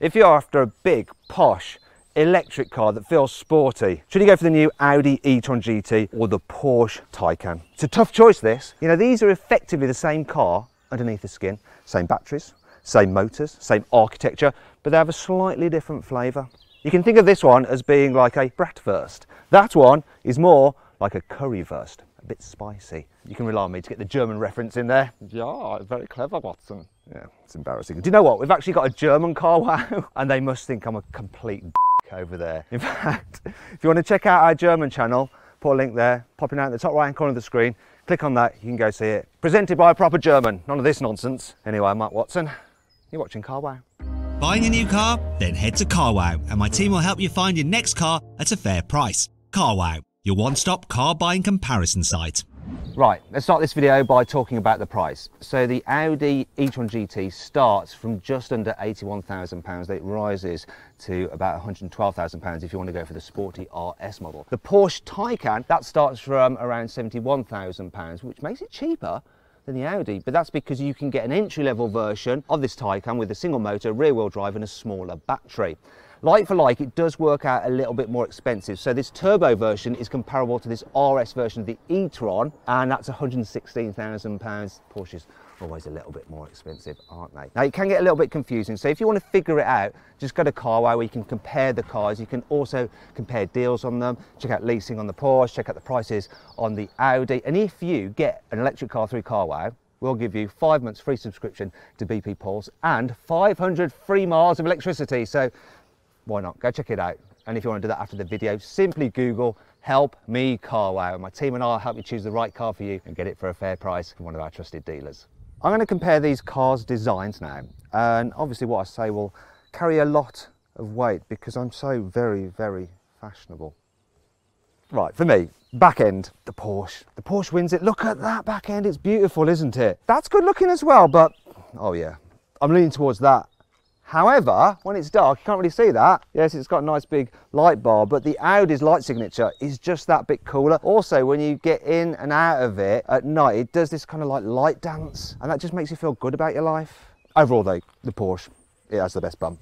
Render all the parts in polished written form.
If you're after a big, posh, electric car that feels sporty, should you go for the new Audi e-tron GT or the Porsche Taycan? It's a tough choice, this. You know, these are effectively the same car underneath the skin. Same batteries, same motors, same architecture, but they have a slightly different flavour. You can think of this one as being like a bratwurst. That one is more like a currywurst, a bit spicy. You can rely on me to get the German reference in there. Yeah, very clever, Watson. Yeah, it's embarrassing. Do you know what? We've actually got a German Carwow, and they must think I'm a complete over there. In fact, if you want to check out our German channel, put a link there, popping out in the top right hand corner of the screen. Click on that, you can go see it. Presented by a proper German, none of this nonsense. Anyway, I'm Matt Watson. You're watching Carwow. Buying a new car? Then head to Carwow, and my team will help you find your next car at a fair price. Carwow, your one-stop car buying comparison site. Right, let's start this video by talking about the price. So the Audi e-tron GT starts from just under £81,000. It rises to about £112,000 if you want to go for the sporty RS model. The Porsche Taycan, that starts from around £71,000, which makes it cheaper than the Audi, but that's because you can get an entry-level version of this Taycan with a single motor, rear-wheel drive and a smaller battery. Like for like, it does work out a little bit more expensive. So this turbo version is comparable to this RS version of the e-tron, and that's £116,000. Porsche's always a little bit more expensive, aren't they? Now, it can get a little bit confusing. So if you want to figure it out, just go to Carwow where you can compare the cars. You can also compare deals on them, check out leasing on the Porsche, check out the prices on the Audi. And if you get an electric car through Carwow, we'll give you 5 months free subscription to BP Pulse and 500 free miles of electricity. So why not? Go check it out. And if you want to do that after the video, simply Google "Help Me Carwow." My team and I will help you choose the right car for you and get it for a fair price from one of our trusted dealers. I'm going to compare these cars' designs now. And obviously what I say will carry a lot of weight because I'm so very, very fashionable. Right, for me, back end, the Porsche. The Porsche wins it. Look at that back end. It's beautiful, isn't it? That's good looking as well, but oh yeah, I'm leaning towards that. However, when it's dark, you can't really see that. Yes, it's got a nice big light bar, but the Audi's light signature is just that bit cooler. Also, when you get in and out of it at night, it does this kind of like light dance, and that just makes you feel good about your life. Overall though, the Porsche, it has the best bum.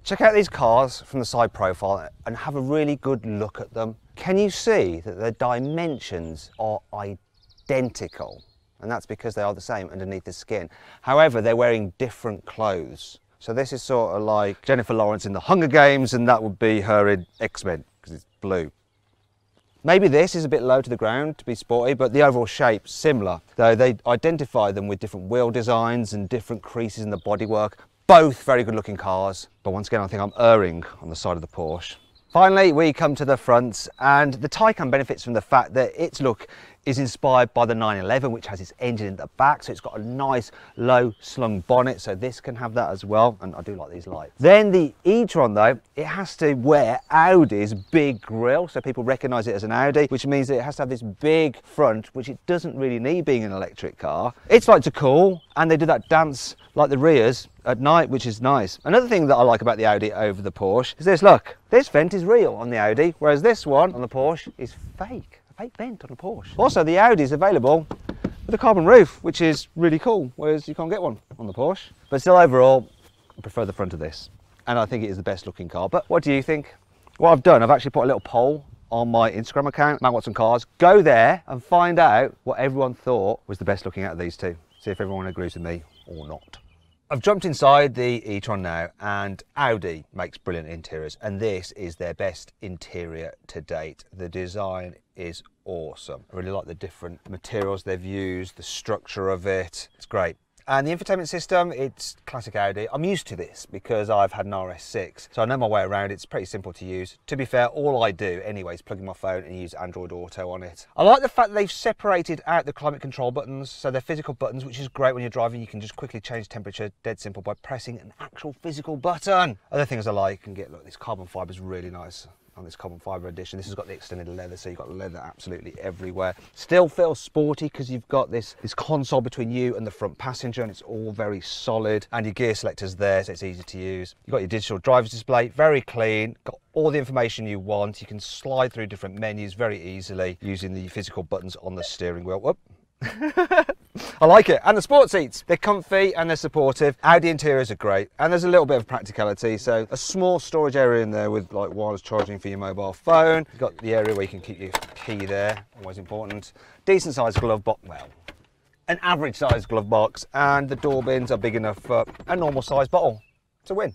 Check out these cars from the side profile and have a really good look at them. Can you see that the dimensions are identical? And that's because they are the same underneath the skin. However, they're wearing different clothes. So this is sort of like Jennifer Lawrence in the Hunger Games, and that would be her in X-Men, because it's blue. Maybe this is a bit low to the ground to be sporty, but the overall shape's similar. Though they identify them with different wheel designs and different creases in the bodywork. Both very good looking cars, but once again I think I'm erring on the side of the Porsche. Finally, we come to the fronts, and the Taycan benefits from the fact that its look is inspired by the 911, which has its engine in the back, so it's got a nice low slung bonnet, so this can have that as well, and I do like these lights. Then the e-tron though, it has to wear Audi's big grille, so people recognise it as an Audi, which means that it has to have this big front, which it doesn't really need being an electric car. Its lights are cool, and they do that dance like the rears at night, which is nice. Another thing that I like about the Audi over the Porsche is this, look, this vent is real on the Audi, whereas this one on the Porsche is fake. Fake vent on a Porsche. Also, the Audi is available with a carbon roof, which is really cool, whereas you can't get one on the Porsche. But still, overall, I prefer the front of this, and I think it is the best looking car. But what do you think? What I've done, I've actually put a little poll on my Instagram account, Matt Watson Cars. Go there and find out what everyone thought was the best looking out of these two. See if everyone agrees with me or not. I've jumped inside the e-tron now, and Audi makes brilliant interiors, and this is their best interior to date. The design is awesome. I really like the different materials they've used, the structure of it. It's great. And the infotainment system, it's classic Audi. I'm used to this because I've had an RS6, so I know my way around. It's pretty simple to use. To be fair, all I do anyway is plug in my phone and use Android Auto on it. I like the fact that they've separated out the climate control buttons, so they're physical buttons, which is great when you're driving. You can just quickly change temperature, dead simple, by pressing an actual physical button. Other things I like, you can get, look, this carbon fibre is really nice. On this carbon fibre edition, this has got the extended leather, so you've got leather absolutely everywhere. Still feels sporty because you've got this console between you and the front passenger, and it's all very solid, and your gear selector's there, so it's easy to use. You've got your digital driver's display, very clean, got all the information you want. You can slide through different menus very easily using the physical buttons on the steering wheel. Whoop. I like it. And the sport seats, they're comfy and they're supportive. Audi interiors are great. And there's a little bit of practicality. So a small storage area in there with like wireless charging for your mobile phone. You've got the area where you can keep your key there, always important. Decent sized glove box, well, an average sized glove box. And the door bins are big enough for a normal sized bottle. It's a win.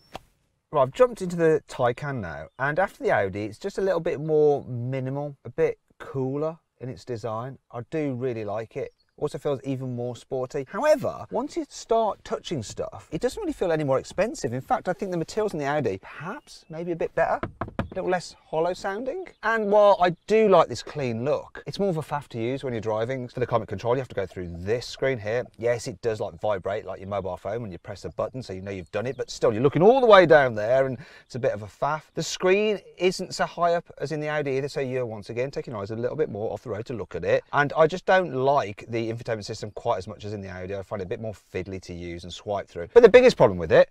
Right, I've jumped into the Taycan now. And after the Audi, it's just a little bit more minimal, a bit cooler in its design. I do really like it. Also feels even more sporty. However, once you start touching stuff, it doesn't really feel any more expensive. In fact, I think the materials in the Audi, perhaps, maybe a bit better, a little less hollow sounding. And while I do like this clean look, it's more of a faff to use when you're driving. For the climate control, you have to go through this screen here. Yes, it does like vibrate like your mobile phone when you press a button, so you know you've done it, but still you're looking all the way down there and it's a bit of a faff. The screen isn't so high up as in the Audi either, so you're once again taking your eyes a little bit more off the road to look at it. And I just don't like the infotainment system quite as much as in the Audi. I find it a bit more fiddly to use and swipe through. But the biggest problem with it,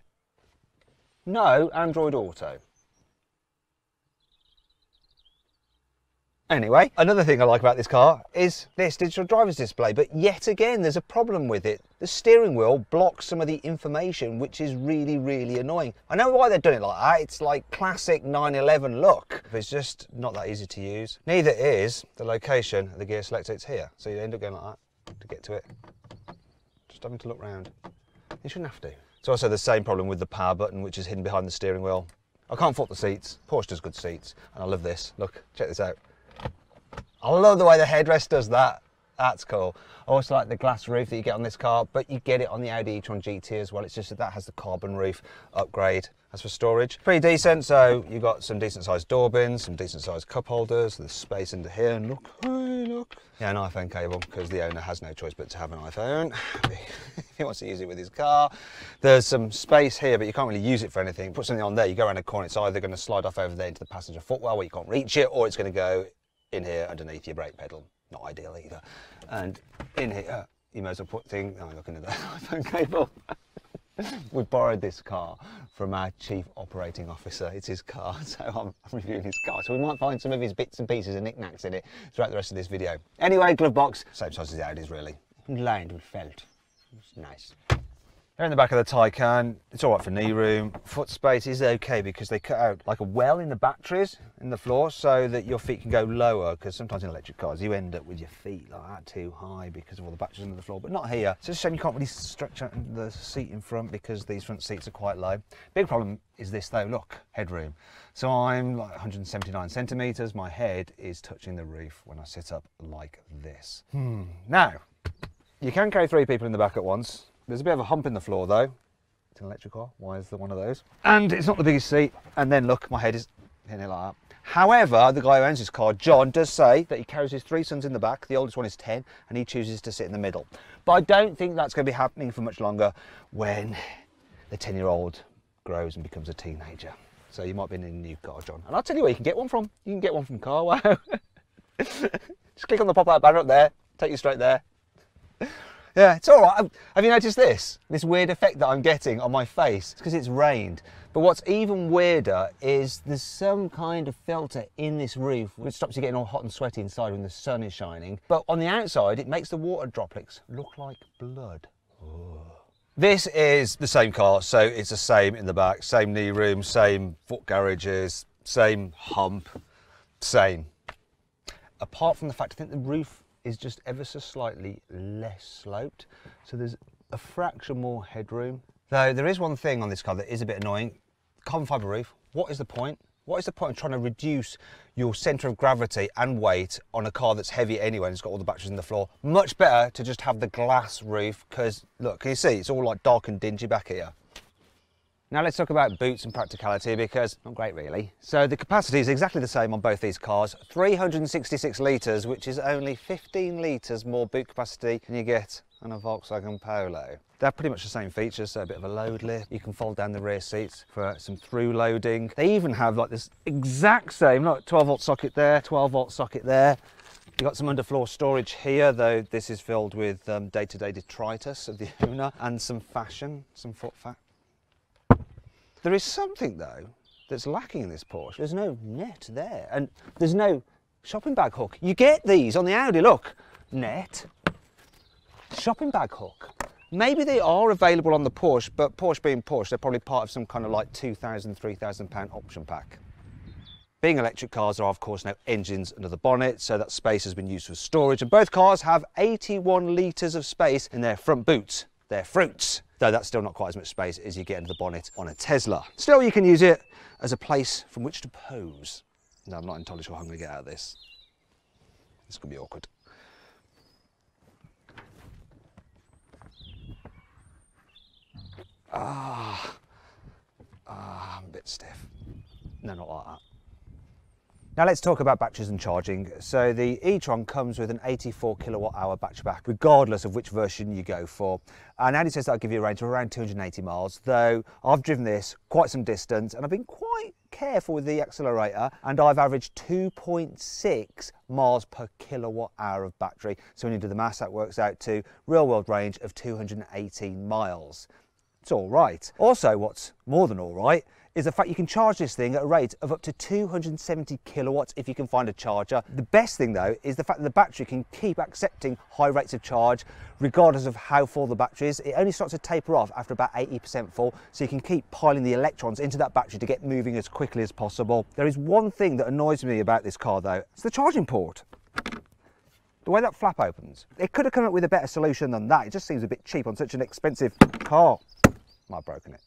no Android Auto. Anyway, another thing I like about this car is this digital driver's display, but yet again there's a problem with it. The steering wheel blocks some of the information, which is really, really annoying. I know why they've done it like that. It's like classic 911 look. It's just not that easy to use. Neither is the location of the gear selector. It's here, so you end up going like that to get to it. Just having to look round. You shouldn't have to. It's also the same problem with the power button, which is hidden behind the steering wheel. I can't fault the seats. Porsche does good seats, and I love this. Look, check this out. I love the way the headrest does that. That's cool. I also like the glass roof that you get on this car, but you get it on the Audi e-tron GT as well. It's just that has the carbon roof upgrade. As for storage, pretty decent. So you've got some decent sized door bins, some decent sized cup holders, there's space under here, and look, hey, look. Yeah, an iPhone cable, because the owner has no choice but to have an iPhone if he wants to use it with his car. There's some space here, but you can't really use it for anything. Put something on there, you go around a corner, it's either going to slide off over there into the passenger footwell where you can't reach it, or it's going to go in here underneath your brake pedal. Not ideal either. And in here, you may as well put things. Oh, I'm looking at the iPhone cable. We've borrowed this car from our chief operating officer. It's his car, so I'm reviewing his car. So we might find some of his bits and pieces and knickknacks in it throughout the rest of this video. Anyway, glove box, same size as the Audi's really. Lined with felt. It's nice. Here in the back of the Taycan, it's all right for knee room. Foot space is okay because they cut out like a well in the batteries in the floor so that your feet can go lower, because sometimes in electric cars you end up with your feet like that too high because of all the batteries under the floor, but not here. It's just a shame you can't really stretch out the seat in front because these front seats are quite low. Big problem is this though, look, headroom. So I'm like 179 centimetres, my head is touching the roof when I sit up like this. Now, you can carry 3 people in the back at once. There's a bit of a hump in the floor though. It's an electric car, why is there one of those? And it's not the biggest seat, and then look, my head is hitting it like that. However, the guy who owns this car, John, does say that he carries his 3 sons in the back, the oldest one is 10, and he chooses to sit in the middle. But I don't think that's going to be happening for much longer when the 10-year-old grows and becomes a teenager. So you might be in a new car, John. And I'll tell you where you can get one from. You can get one from Carwow. Just click on the pop-out banner up there, take you straight there. Yeah, it's all right. Have you noticed this? This weird effect that I'm getting on my face? It's because it's rained. But what's even weirder is there's some kind of filter in this roof which stops you getting all hot and sweaty inside when the sun is shining. But on the outside, it makes the water droplets look like blood. Oh. This is the same car, so it's the same in the back, same knee room, same foot garages, same hump, same. Apart from the fact I think the roof is just ever so slightly less sloped, so there's a fraction more headroom. Though there is one thing on this car that is a bit annoying. Carbon fibre roof, what is the point? What is the point of trying to reduce your centre of gravity and weight on a car that's heavy anyway and it's got all the batteries in the floor? Much better to just have the glass roof, because look, can you see it's all like dark and dingy back here? Now let's talk about boots and practicality, because not great really. So the capacity is exactly the same on both these cars, 366 litres, which is only 15 litres more boot capacity than you get on a Volkswagen Polo. They're pretty much the same features, so a bit of a load lift. You can fold down the rear seats for some through loading. They even have like this exact same, like 12-volt socket there, 12-volt socket there. You've got some underfloor storage here, though this is filled with day-to-day detritus of the owner, and some fashion, some foot fat. There is something though that's lacking in this Porsche. There's no net there, and there's no shopping bag hook. You get these on the Audi, look. Net, Shopping bag hook. Maybe they are available on the Porsche, but Porsche being Porsche, they're probably part of some kind of like £2,000, £3,000 option pack. Being electric cars, there are of course no engines under the bonnet, so that space has been used for storage, and both cars have 81 litres of space in their front boots. They're fruits, though that's still not quite as much space as you get into the bonnet on a Tesla. Still, you can use it as a place from which to pose. No, I'm not entirely sure how I'm going to get out of this. This could be awkward. I'm a bit stiff. No, not like that. Now let's talk about batteries and charging. So the e-tron comes with an 84 kilowatt hour battery pack, regardless of which version you go for. And Audi says that'll give you a range of around 280 miles, though I've driven this quite some distance and I've been quite careful with the accelerator, and I've averaged 2.6 miles per kilowatt hour of battery. So when you do the maths, that works out to real world range of 218 miles. It's all right. Also, what's more than all right is the fact you can charge this thing at a rate of up to 270 kilowatts if you can find a charger. The best thing though is the fact that the battery can keep accepting high rates of charge regardless of how full the battery is. It only starts to taper off after about 80% full, so you can keep piling the electrons into that battery to get moving as quickly as possible. There is one thing that annoys me about this car though, it's the charging port. The way that flap opens. It could have come up with a better solution than that. It just seems a bit cheap on such an expensive car. Might have broken it.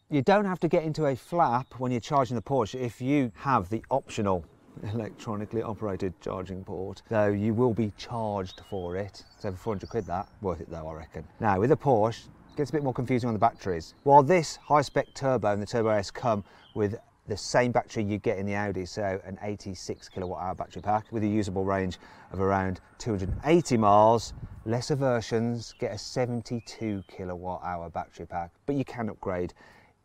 You don't have to get into a flap when you're charging the Porsche if you have the optional electronically operated charging port, though you will be charged for it. It's over 400 quid that. Worth it though, I reckon. Now with the Porsche, it gets a bit more confusing on the batteries. While this high-spec turbo and the Turbo S come with the same battery you get in the Audi, so an 86 kilowatt hour battery pack with a usable range of around 280 miles, lesser versions get a 72 kilowatt hour battery pack, but you can upgrade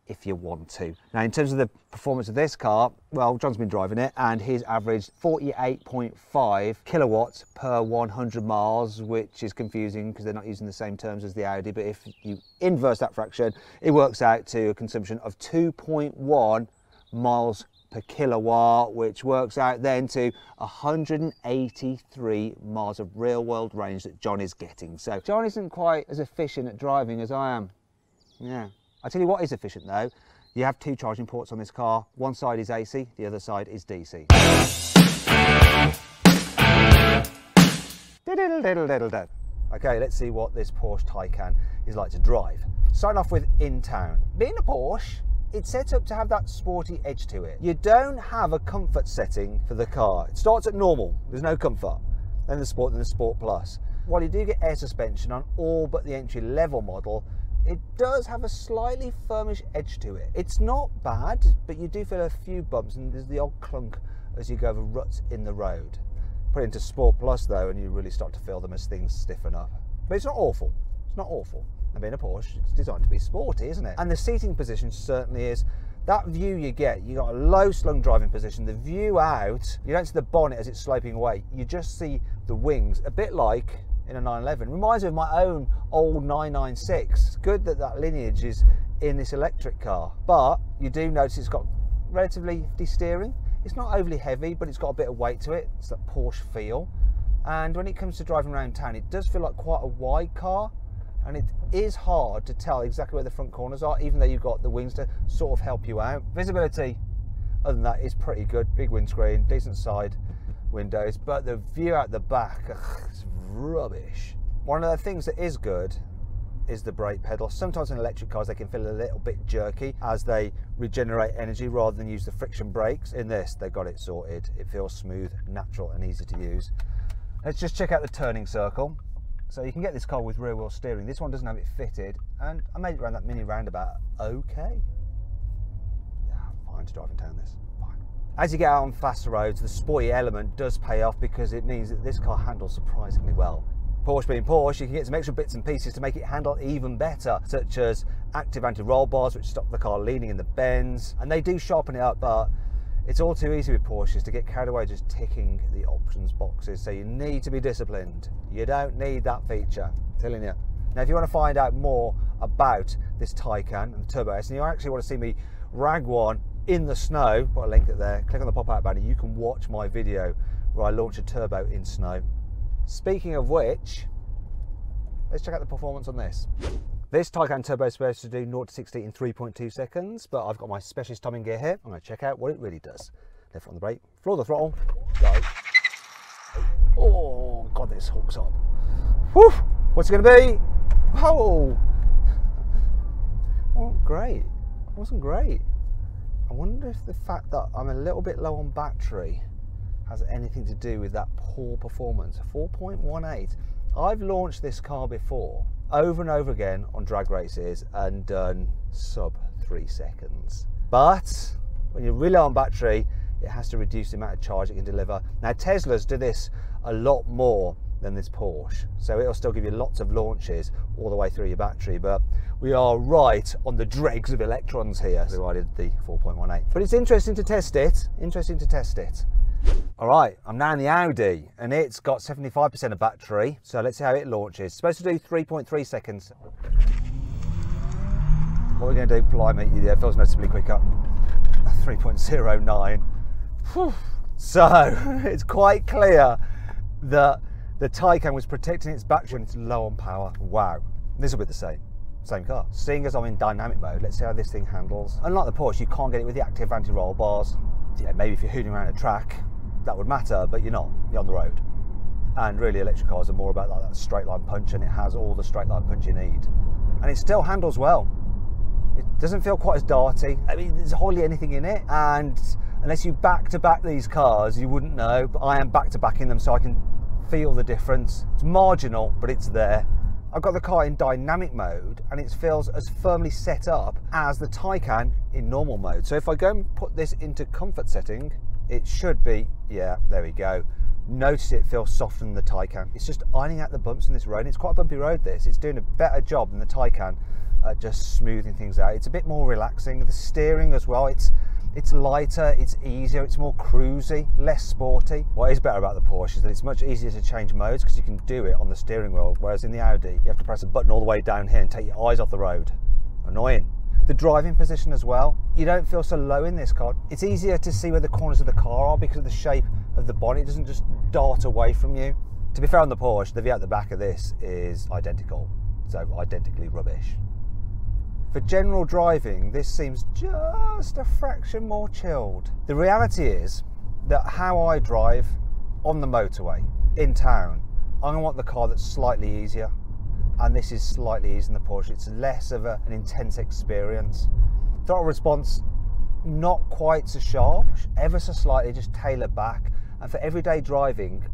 if you want to. Now in terms of the performance of this car, well, John's been driving it and he's averaged 48.5 kilowatts per 100 miles, which is confusing because they're not using the same terms as the Audi, but if you inverse that fraction, it works out to a consumption of 2.1 miles per kilowatt, which works out then to 183 miles of real world range that John is getting. So John isn't quite as efficient at driving as I am. Yeah. I tell you what is efficient though, you have two charging ports on this car. One side is AC, the other side is DC. Okay, let's see what this Porsche Taycan is like to drive. Starting off with in town. Being a Porsche, it's set up to have that sporty edge to it. You don't have a comfort setting for the car. It starts at normal, there's no comfort. Then the Sport, then the Sport Plus. While you do get air suspension on all but the entry level model, it does have a slightly firmish edge to it. It's not bad, but you do feel a few bumps and there's the odd clunk as you go over ruts in the road. Put it into Sport Plus though and you really start to feel them as things stiffen up. But it's not awful, it's not awful. And being a Porsche, it's designed to be sporty, isn't it? And the seating position certainly is. That view you get, you got a low slung driving position, the view out, you don't see the bonnet as it's sloping away, you just see the wings, a bit like in a 911. Reminds me of my own old 996. It's good that that lineage is in this electric car, but you do notice it's got relatively hefty steering. It's not overly heavy, but it's got a bit of weight to it. It's that Porsche feel. And when it comes to driving around town, it does feel like quite a wide car, and it is hard to tell exactly where the front corners are, even though you've got the wings to sort of help you out. Visibility, other than that, is pretty good. Big windscreen, decent side windows, but the view out the back, it's rubbish. One of the things that is good is the brake pedal. Sometimes in electric cars they can feel a little bit jerky as they regenerate energy rather than use the friction brakes. In this, they got it sorted. It feels smooth, natural and easy to use. Let's just check out the turning circle. So you can get this car with rear wheel steering. This one doesn't have it fitted, and I made it around that mini roundabout okay. Yeah, fine to drive in town this. As you get out on faster roads, the sporty element does pay off because it means that this car handles surprisingly well. Porsche being Porsche, you can get some extra bits and pieces to make it handle even better, such as active anti-roll bars, which stop the car leaning in the bends, and they do sharpen it up, but it's all too easy with Porsches to get carried away just ticking the options boxes, so you need to be disciplined. You don't need that feature, I'm telling you. Now, if you want to find out more about this Taycan and the Turbo S, and you actually want to see me rag one in the snow, put a link there, click on the pop-out banner, you can watch my video where I launch a turbo in snow. Speaking of which, let's check out the performance on this. This Taycan Turbo is supposed to do 0 to 60 in 3.2 seconds, but I've got my specialist timing gear here. I'm going to check out what it really does. Left foot on the brake, floor the throttle, go. Oh, God, this hooks up. Whew, what's it going to be? Oh, great. It wasn't great. I wonder if the fact that I'm a little bit low on battery has anything to do with that poor performance. 4.18. I've launched this car before, over and over again on drag races and done sub 3 seconds. But when you're really low on battery, it has to reduce the amount of charge it can deliver. Now Teslas do this a lot more than this Porsche, so it'll still give you lots of launches all the way through your battery, but we are right on the dregs of electrons here, so I did the 4.18. But it's interesting to test it, All right, I'm now in the Audi, and it's got 75% of battery, so let's see how it launches. It's supposed to do 3.3 seconds. What we're going to do, blimey, yeah, it feels noticeably quicker. 3.09. Whew. So, it's quite clear that the Taycan was protecting its battery when it's low on power. Wow, this will be the same car. Seeing as I'm in dynamic mode, let's see how this thing handles. Unlike the Porsche, you can't get it with the active anti-roll bars. Yeah, maybe if you're hooting around a track, that would matter, but you're not, you're on the road. And really electric cars are more about that straight line punch, and it has all the straight line punch you need. And it still handles well. It doesn't feel quite as darty. I mean, there's hardly anything in it, and unless you back-to-back these cars, you wouldn't know, but I am back-to-backing them so I can feel the difference. It's marginal, but it's there. I've got the car in dynamic mode, and it feels as firmly set up as the Taycan in normal mode. So if I go and put this into comfort setting, it should be, yeah, there we go. Notice it feels softer than the Taycan. It's just ironing out the bumps in this road. It's quite a bumpy road, this. It's doing a better job than the Taycan at just smoothing things out. It's a bit more relaxing. The steering as well, it's lighter, it's easier, it's more cruisy, less sporty. What is better about the Porsche is that it's much easier to change modes because you can do it on the steering wheel, whereas in the Audi, you have to press a button all the way down here and take your eyes off the road. Annoying. The driving position as well, you don't feel so low in this car. It's easier to see where the corners of the car are because of the shape of the bonnet. It doesn't just dart away from you. To be fair on the Porsche, the view out the back of this is identical, so identically rubbish. For general driving, this seems just a fraction more chilled. The reality is that how I drive on the motorway, in town, I want the car that's slightly easier. And this is slightly easier than the Porsche. It's less of an intense experience. Throttle response, not quite so sharp, ever so slightly, just tailored back. And for everyday driving,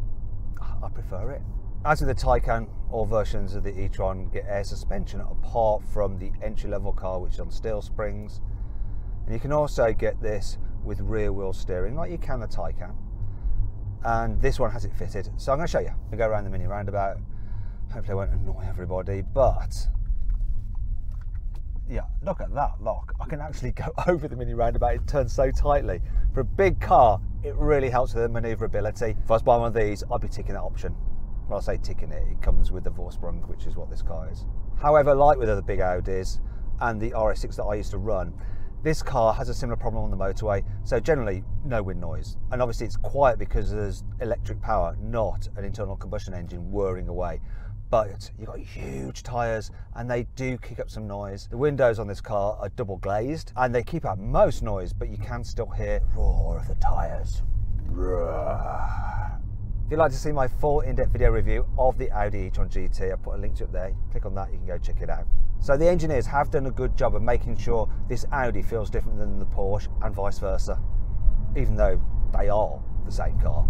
I prefer it. As with the Taycan, all versions of the e-tron get air suspension apart from the entry-level car, which is on steel springs. And you can also get this with rear-wheel steering, like you can the Taycan. And this one has it fitted. So I'm going to show you. We'll go around the mini roundabout. Hopefully I won't annoy everybody, but yeah, look at that lock. I can actually go over the mini roundabout. It turns so tightly. For a big car, it really helps with the manoeuvrability. If I was buying one of these, I'd be ticking that option. When I say ticking it, it comes with the Vorsprung, which is what this car is. However, like with other big Audis and the RS6 that I used to run, this car has a similar problem on the motorway, so generally no wind noise. And obviously it's quiet because there's electric power, not an internal combustion engine whirring away. But you've got huge tyres and they do kick up some noise. The windows on this car are double glazed and they keep out most noise, but you can still hear the roar of the tyres. If you'd like to see my full in-depth video review of the Audi e-tron GT, I'll put a link to it there. Click on that, you can go check it out. So the engineers have done a good job of making sure this Audi feels different than the Porsche and vice versa, even though they are the same car.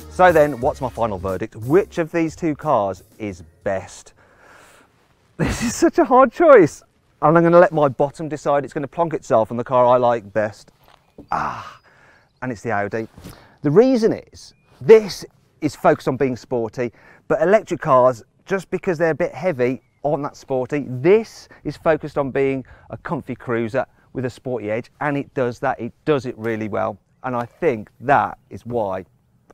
So then, what's my final verdict? Which of these two cars is best? This is such a hard choice. And I'm going to let my bottom decide. It's going to plonk itself on the car I like best. And it's the Audi. The reason is, this is focused on being sporty, but electric cars, just because they're a bit heavy, aren't that sporty. This is focused on being a comfy cruiser with a sporty edge, and it does that. It does it really well. And I think that is why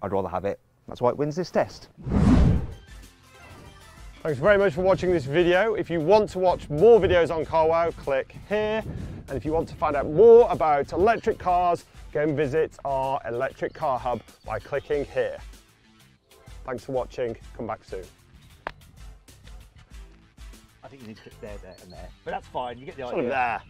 I'd rather have it. That's why it wins this test. Thanks very much for watching this video. If you want to watch more videos on Carwow, click here. And if you want to find out more about electric cars, go and visit our electric car hub by clicking here. Thanks for watching. Come back soon. I think you need to click there, and there. But that's fine, you get the Sort of idea. there.